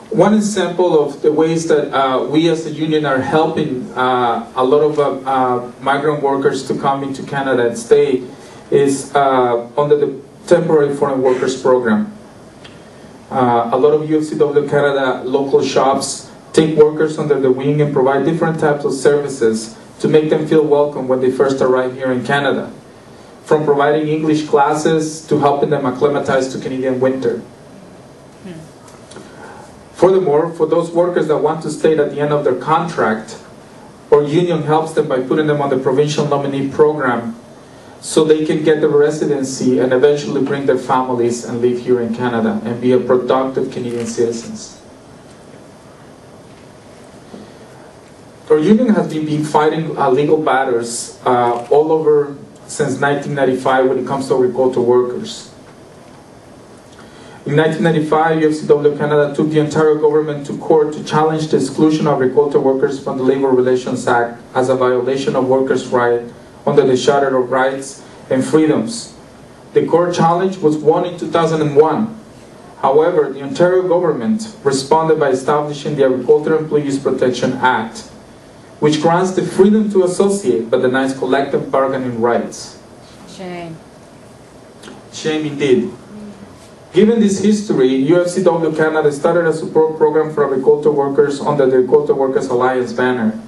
One example of the ways that we as a union are helping a lot of migrant workers to come into Canada and stay is under the Temporary Foreign Workers Program. A lot of UFCW Canada local shops take workers under the wing and provide different types of services to make them feel welcome when they first arrive here in Canada. From providing English classes to helping them acclimatize to Canadian winter. Furthermore, for those workers that want to stay at the end of their contract, our union helps them by putting them on the provincial nominee program so they can get the residency and eventually bring their families and live here in Canada and be a productive Canadian citizens. Our union has been fighting legal battles all over since 1995 when it comes to agricultural workers. In 1995, UFCW Canada took the Ontario government to court to challenge the exclusion of agricultural workers from the Labour Relations Act as a violation of workers' rights under the Charter of Rights and Freedoms. The court challenge was won in 2001. However, the Ontario government responded by establishing the Agricultural Employees Protection Act, which grants the freedom to associate but denies collective bargaining rights. Shame. Shame indeed. Given this history, UFCW Canada started a support program for agricultural workers under the Agricultural Workers Alliance banner.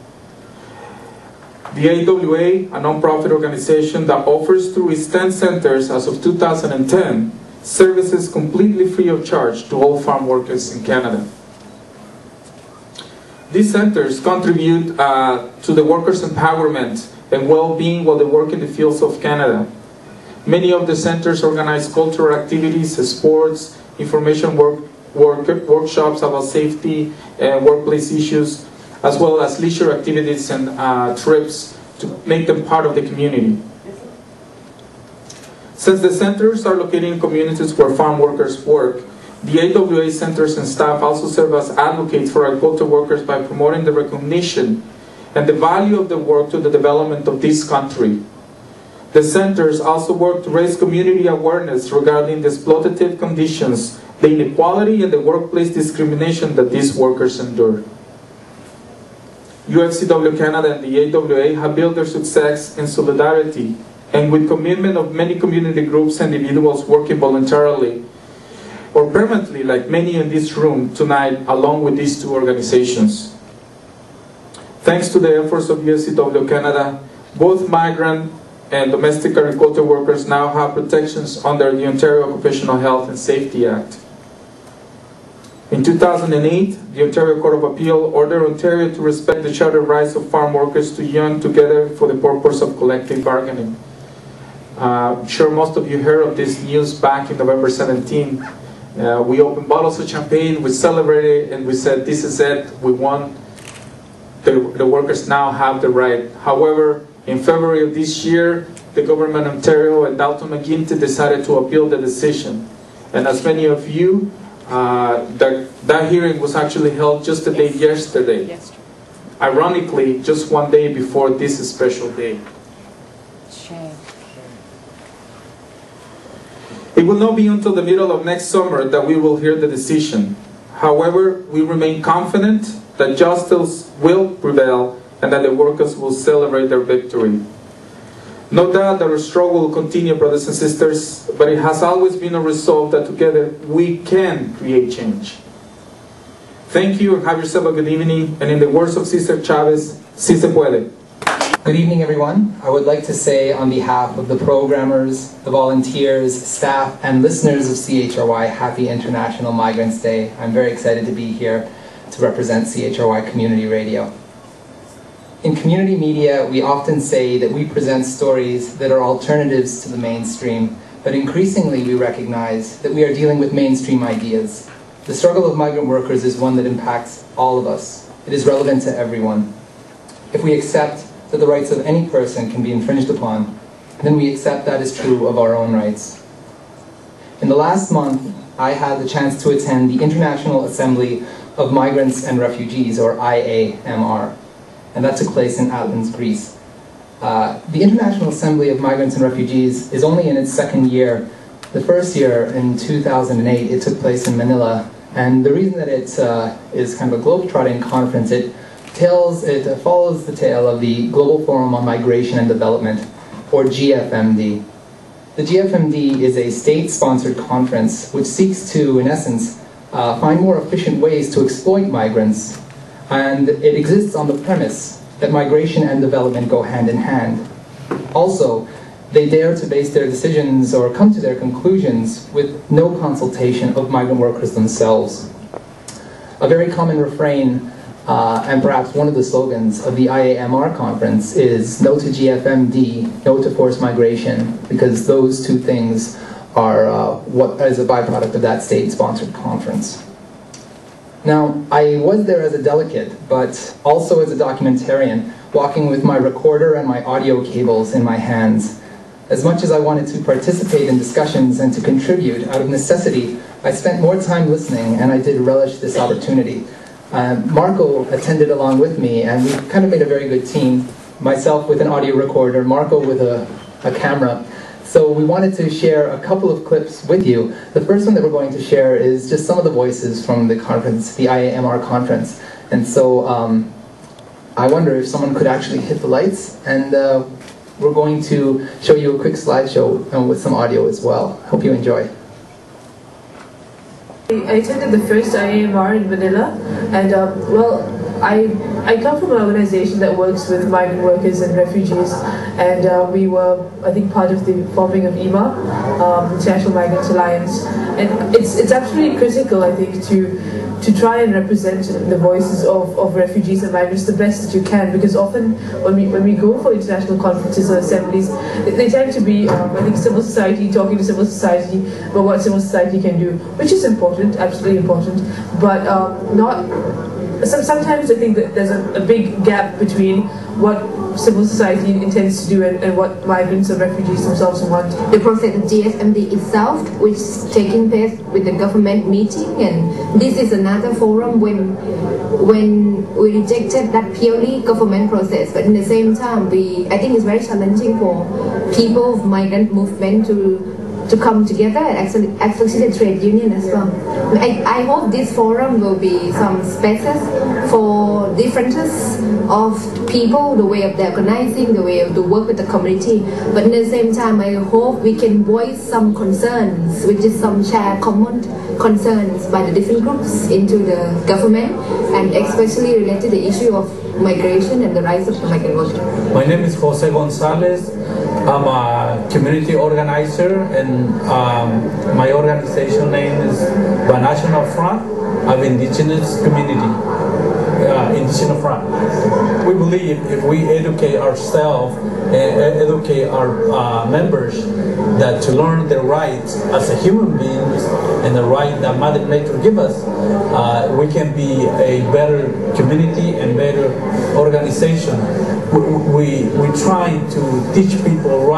The AWA, a non-profit organization that offers through its 10 centers as of 2010, services completely free of charge to all farm workers in Canada. These centers contribute to the workers' empowerment and well-being while they work in the fields of Canada. Many of the centers organize cultural activities, sports, information workshops about safety and workplace issues, as well as leisure activities and trips to make them part of the community. Since the centers are located in communities where farm workers work, the AWA centers and staff also serve as advocates for agricultural workers by promoting the recognition and the value of their work to the development of this country. The centers also work to raise community awareness regarding the exploitative conditions, the inequality, and the workplace discrimination that these workers endure. UFCW Canada and the AWA have built their success in solidarity and with commitment of many community groups and individuals working voluntarily or permanently, like many in this room tonight, along with these two organizations. Thanks to the efforts of UFCW Canada, both migrant and domestic agricultural workers now have protections under the Ontario Occupational Health and Safety Act. In 2008, the Ontario Court of Appeal ordered Ontario to respect the charter rights of farm workers to join together for the purpose of collective bargaining. I'm sure most of you heard of this news back in November 17. We opened bottles of champagne, we celebrated, and we said, this is it, we won. The workers now have the right. However, in February of this year, the government of Ontario and Dalton McGuinty decided to appeal the decision. And as many of you, that hearing was actually held just a day yesterday. Ironically, just one day before this special day. Shame. It will not be until the middle of next summer that we will hear the decision. However, we remain confident that justice will prevail and that the workers will celebrate their victory. No doubt that our struggle will continue, brothers and sisters, but it has always been a resolve that together we can create change. Thank you and have yourself a good evening, and in the words of Cesar Chavez, si se puede. Good evening, everyone. I would like to say on behalf of the programmers, the volunteers, staff, and listeners of CHRY, Happy International Migrants Day. I'm very excited to be here to represent CHRY Community Radio. In community media, we often say that we present stories that are alternatives to the mainstream, but increasingly we recognize that we are dealing with mainstream ideas. The struggle of migrant workers is one that impacts all of us. It is relevant to everyone. If we accept that the rights of any person can be infringed upon, then we accept that is true of our own rights. In the last month, I had the chance to attend the International Assembly of Migrants and Refugees, or IAMR. And that took place in Athens, Greece. The International Assembly of Migrants and Refugees is only in its second year. The first year, in 2008, it took place in Manila, And the reason that it is kind of a globe-trotting conference, it follows the tale of the Global Forum on Migration and Development, or GFMD. The GFMD is a state-sponsored conference which seeks to, in essence, find more efficient ways to exploit migrants, and it exists on the premise that migration and development go hand in hand. Also, they dare to base their decisions or come to their conclusions with no consultation of migrant workers themselves. A very common refrain, and perhaps one of the slogans of the IAMR conference, is no to GFMD, no to forced migration, because those two things are what is a byproduct of that state-sponsored conference. Now, I was there as a delegate, but also as a documentarian, walking with my recorder and my audio cables in my hands. As much as I wanted to participate in discussions and to contribute out of necessity, I spent more time listening, and I did relish this opportunity. Marco attended along with me, and we kind of made a very good team. Myself with an audio recorder, Marco with a camera. So we wanted to share a couple of clips with you. The first one that we're going to share is just some of the voices from the conference, the IAMR conference. And so I wonder if someone could actually hit the lights, and we're going to show you a quick slideshow with some audio as well. Hope you enjoy. I attended the first IAMR in Manila, and I come from an organization that works with migrant workers and refugees, and we were, I think, part of the forming of IMA, International Migrants Alliance, and it's absolutely critical, I think, to try and represent the voices of refugees and migrants the best that you can, because often when we go for international conferences or assemblies, they tend to be, I think, civil society talking to civil society about what civil society can do, which is important, absolutely important, but sometimes I think that there's a big gap between what civil society intends to do and what migrants and refugees themselves want. The process of GFMD itself, which is taking place with the government meeting, and this is another forum when we rejected that purely government process, but in the same time, I think it's very challenging for people of migrant movement to come together and actually the trade union as well. I hope this forum will be some spaces for differences of people, the way of their organizing, the way of to work with the community. But at the same time, I hope we can voice some concerns, which is some shared common concerns by the different groups into the government, and especially related to the issue of migration and the rise of the migrant worker. My name is Jose Gonzalez. I'm a community organizer, and my organization name is the National Front of Indigenous Community, Indigenous Front. We believe if we educate ourselves and educate our members that to learn their rights as a human beings and the right that Mother Nature gives us, we can be a better community and better organization. We try to teach people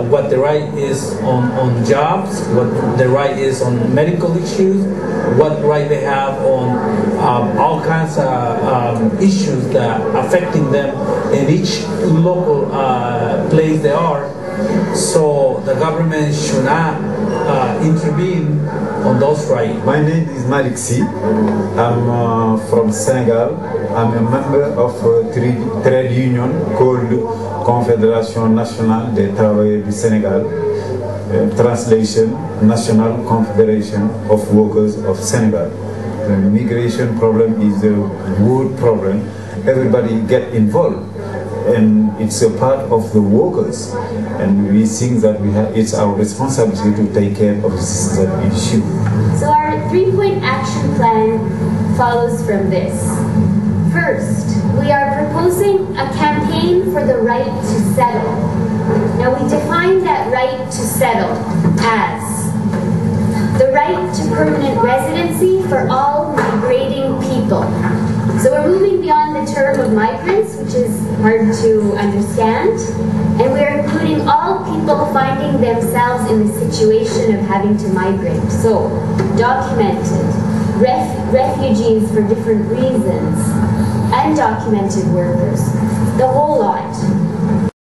what the right is on jobs, what the right is on medical issues, what right they have on all kinds of issues that are affecting them in each local place they are. So the government should not intervene on those rights. My name is Malik Si. I'm from Senegal. I'm a member of a trade union called Confédération Nationale des Travailleurs du Sénégal. Translation, National Confederation of Workers of Senegal. The migration problem is a world problem. Everybody get involved, and it's a part of the workers, and we think that it's our responsibility to take care of this issue. So our 3-point action plan follows from this. First, we are proposing a campaign for the right to settle. Now we define that right to settle as the right to permanent residency for all migrating people. So we're moving beyond the term of migrants, which is hard to understand, and we're including all people finding themselves in the situation of having to migrate. So, documented, refugees for different reasons, undocumented workers, the whole lot.